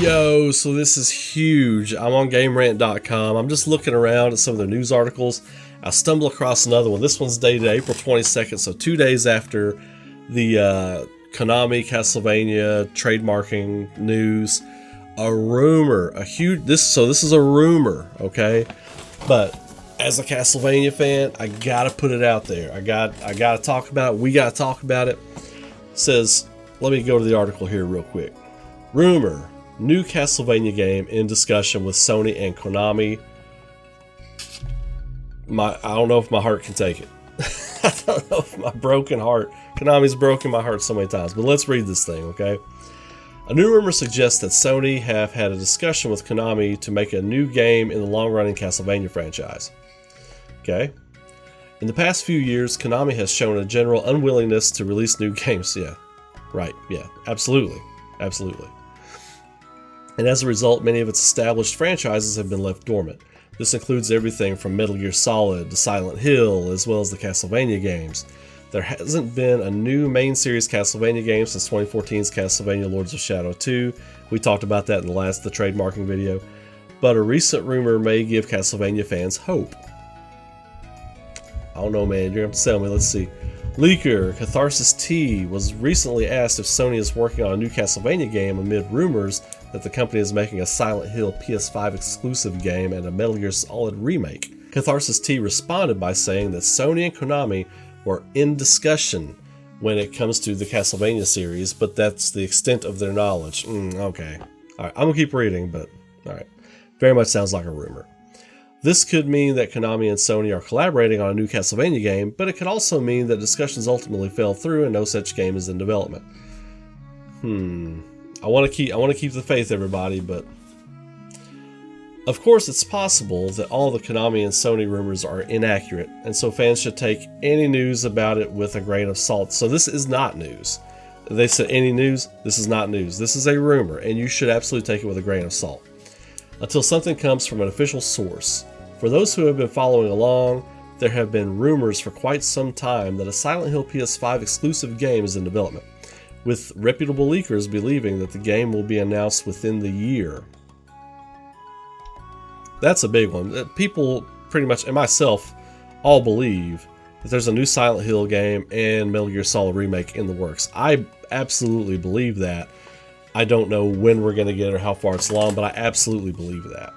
Yo, so this is huge. I'm on GameRant.com. I'm just looking around at some of the news articles. I stumble across another one. This one's dated April 22nd, so 2 days after the Konami Castlevania trademarking news. A rumor, this is a rumor, okay? But as a Castlevania fan, I gotta put it out there. I gotta talk about it. We gotta talk about it. It says, let me go to the article here real quick. Rumor. New Castlevania game in discussion with Sony and Konami. I don't know if my heart can take it. I don't know if my broken heart. Konami's broken my heart so many times. But let's read this thing, okay? A new rumor suggests that Sony have had a discussion with Konami to make a new game in the long-running Castlevania franchise. Okay? In the past few years, Konami has shown a general unwillingness to release new games. Yeah, right. Yeah, absolutely. Absolutely. And as a result, many of its established franchises have been left dormant. This includes everything from Metal Gear Solid to Silent Hill, as well as the Castlevania games. There hasn't been a new main series Castlevania game since 2014's Castlevania Lords of Shadow 2. We talked about that in the trademarking video. But a recent rumor may give Castlevania fans hope. I don't know, man. You're going to have to tell me. Let's see. Leaker Catharsis T was recently asked if Sony is working on a new Castlevania game amid rumors that the company is making a Silent Hill PS5 exclusive game and a Metal Gear Solid remake. Catharsis T responded by saying that Sony and Konami were in discussion when it comes to the Castlevania series, but that's the extent of their knowledge. Okay. Alright, I'm gonna keep reading, but alright. Very much sounds like a rumor. This could mean that Konami and Sony are collaborating on a new Castlevania game, but it could also mean that discussions ultimately fell through and no such game is in development. I want to keep the faith, everybody, but of course it's possible that all the Konami and Sony rumors are inaccurate, and so fans should take any news about it with a grain of salt. So this is not news. They said any news, this is not news. This is a rumor, and you should absolutely take it with a grain of salt until something comes from an official source. For those who have been following along, there have been rumors for quite some time that a Silent Hill PS5 exclusive game is in development, with reputable leakers believing that the game will be announced within the year. That's a big one. People pretty much, and myself, all believe that there's a new Silent Hill game and Metal Gear Solid remake in the works. I absolutely believe that. I don't know when we're going to get it or how far it's along, but I absolutely believe that.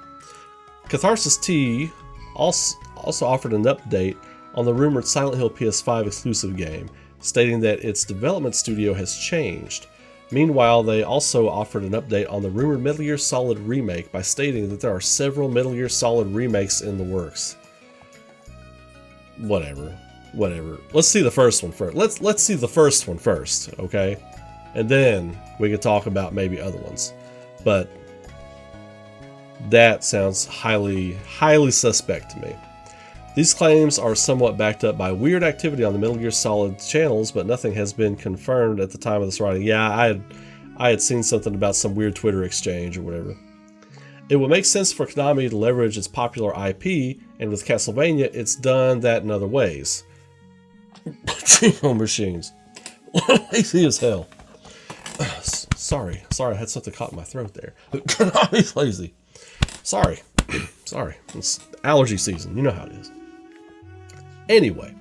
Catharsis T also offered an update on the rumored Silent Hill PS5 exclusive game, stating that its development studio has changed. Meanwhile, they also offered an update on the rumored Metal Gear Solid remake by stating that there are several Metal Gear Solid remakes in the works. Whatever. Let's see the first one first. Let's see the first one first, okay? And then we can talk about maybe other ones. But that sounds highly suspect to me. These claims are somewhat backed up by weird activity on the Metal Gear Solid channels, but nothing has been confirmed at the time of this writing. Yeah, I had seen something about some weird Twitter exchange or whatever. It would make sense for Konami to leverage its popular IP, and with Castlevania, it's done that in other ways. Machines. Lazy as hell. Sorry, I had something caught in my throat there. Konami's lazy. Sorry. It's allergy season. You know how it is. Anyway,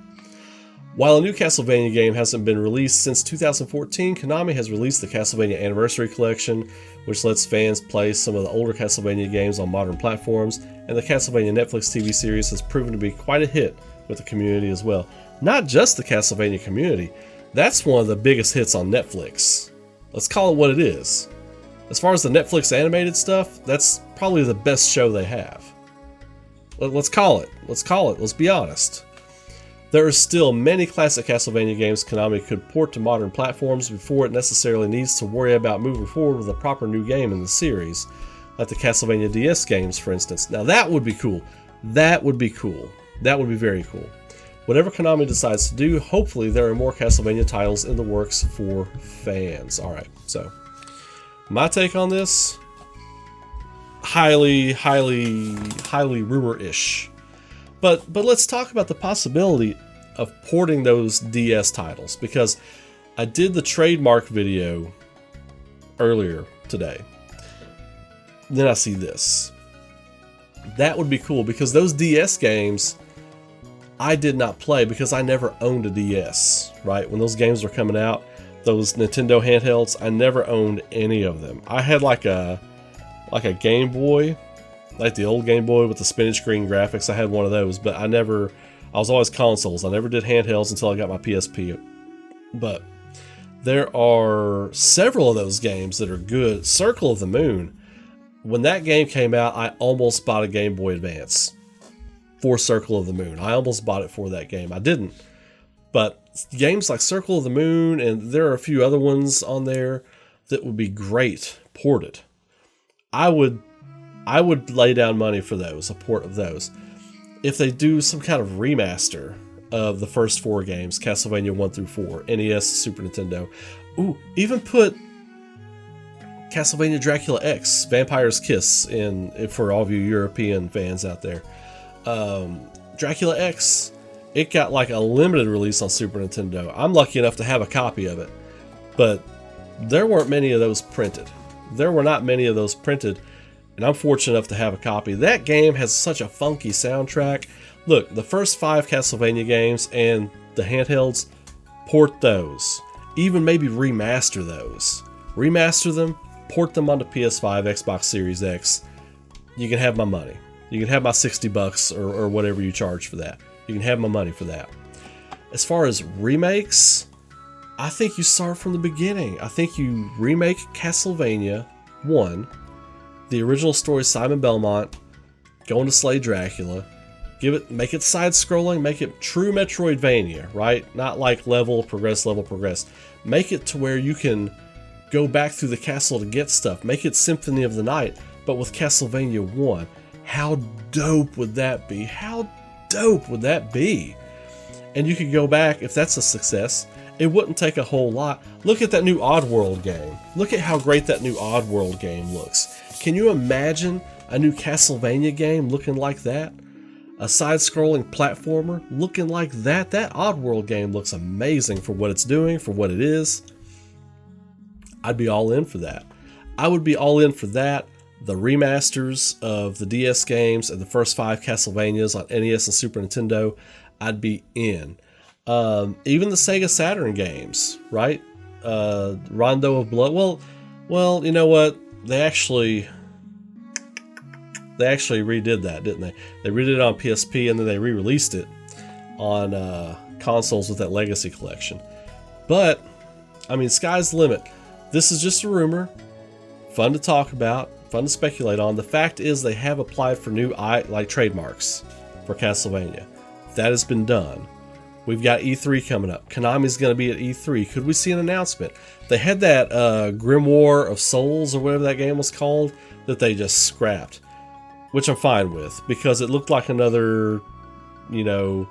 while a new Castlevania game hasn't been released since 2014, Konami has released the Castlevania Anniversary Collection, which lets fans play some of the older Castlevania games on modern platforms, and the Castlevania Netflix TV series has proven to be quite a hit with the community as well. Not just the Castlevania community, that's one of the biggest hits on Netflix. Let's call it what it is. As far as the Netflix animated stuff, that's probably the best show they have. Let's call it. Let's be honest. There are still many classic Castlevania games Konami could port to modern platforms before it necessarily needs to worry about moving forward with a proper new game in the series, like the Castlevania DS games, for instance. Now that would be cool. That would be very cool. Whatever Konami decides to do, hopefully there are more Castlevania titles in the works for fans. Alright, so my take on this, highly rumor-ish. But let's talk about the possibility of porting those DS titles, because I did the trademark video earlier today. then I see this. That would be cool, because those DS games I did not play because I never owned a DS, right? When those games were coming out, those Nintendo handhelds, I never owned any of them. I had like a Game Boy, like the old Game Boy with the spinach screen graphics. I had one of those, but I was always consoles. I never did handhelds until I got my PSP. But there are several of those games that are good. Circle of the Moon. When that game came out, I almost bought a Game Boy Advance for Circle of the Moon. I almost bought it for that game. I didn't. But games like Circle of the Moon, and there are a few other ones on there that would be great ported. I would lay down money for those, a port of those. If they do some kind of remaster of the first 4 games, Castlevania 1 through 4, NES, Super Nintendo. Ooh, even put Castlevania Dracula X, Vampire's Kiss, in for all of you European fans out there. Dracula X, it got like a limited release on Super Nintendo. I'm lucky enough to have a copy of it, but there weren't many of those printed. There were not many of those printed, and I'm fortunate enough to have a copy. That game has such a funky soundtrack. Look, the first 5 Castlevania games and the handhelds, port those. Even maybe remaster those. Remaster them, port them onto PS5, Xbox Series X. You can have my money. You can have my $60 or whatever you charge for that. You can have my money for that. As far as remakes, I think you start from the beginning. I think you remake Castlevania 1, the original story, Simon Belmont going to slay Dracula. Make it side-scrolling, make it true Metroidvania, right? Not like level, progress. Make it to where you can go back through the castle to get stuff. Make it Symphony of the Night, but with Castlevania 1. How dope would that be? How dope would that be? And you could go back, if that's a success, it wouldn't take a whole lot. Look at that new Oddworld game. Look at how great that new Oddworld game looks. Can you imagine a new Castlevania game looking like that? A side-scrolling platformer looking like that? That Oddworld game looks amazing for what it's doing, for what it is. I'd be all in for that. I would be all in for that. The remasters of the DS games and the first 5 Castlevanias on NES and Super Nintendo, I'd be in. Even the Sega Saturn games, right? Rondo of Blood. Well, you know what? They actually redid that, didn't they? They redid it on PSP, and then they re-released it on consoles with that Legacy Collection. But, I mean, sky's the limit. This is just a rumor. Fun to talk about. Fun to speculate on. The fact is they have applied for new trademarks for Castlevania. That has been done. We've got E3 coming up. Konami's going to be at E3. Could we see an announcement? They had that Grimoire of Souls, or whatever that game was called, that they just scrapped. Which I'm fine with, because it looked like another, hey,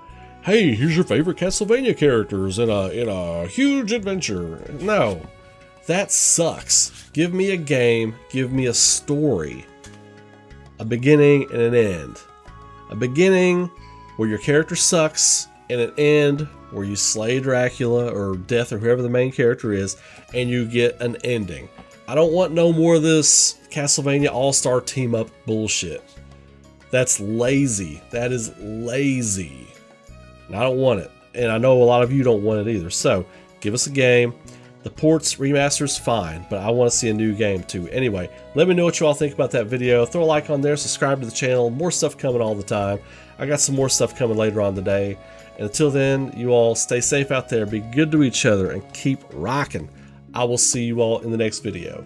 here's your favorite Castlevania characters in a huge adventure. No, that sucks. Give me a game, give me a story. A beginning and an end. A beginning where your character sucks, and an end where you slay Dracula or Death or whoever the main character is, and you get an ending. I don't want no more of this Castlevania All-Star Team-Up bullshit. That's lazy. That is lazy. And I don't want it. And I know a lot of you don't want it either. So, give us a game. The ports, remasters, fine. But I want to see a new game too. Anyway, let me know what you all think about that video. Throw a like on there. Subscribe to the channel. More stuff coming all the time. I got some more stuff coming later on today. And until then, you all stay safe out there. Be good to each other. And keep rocking. I will see you all in the next video.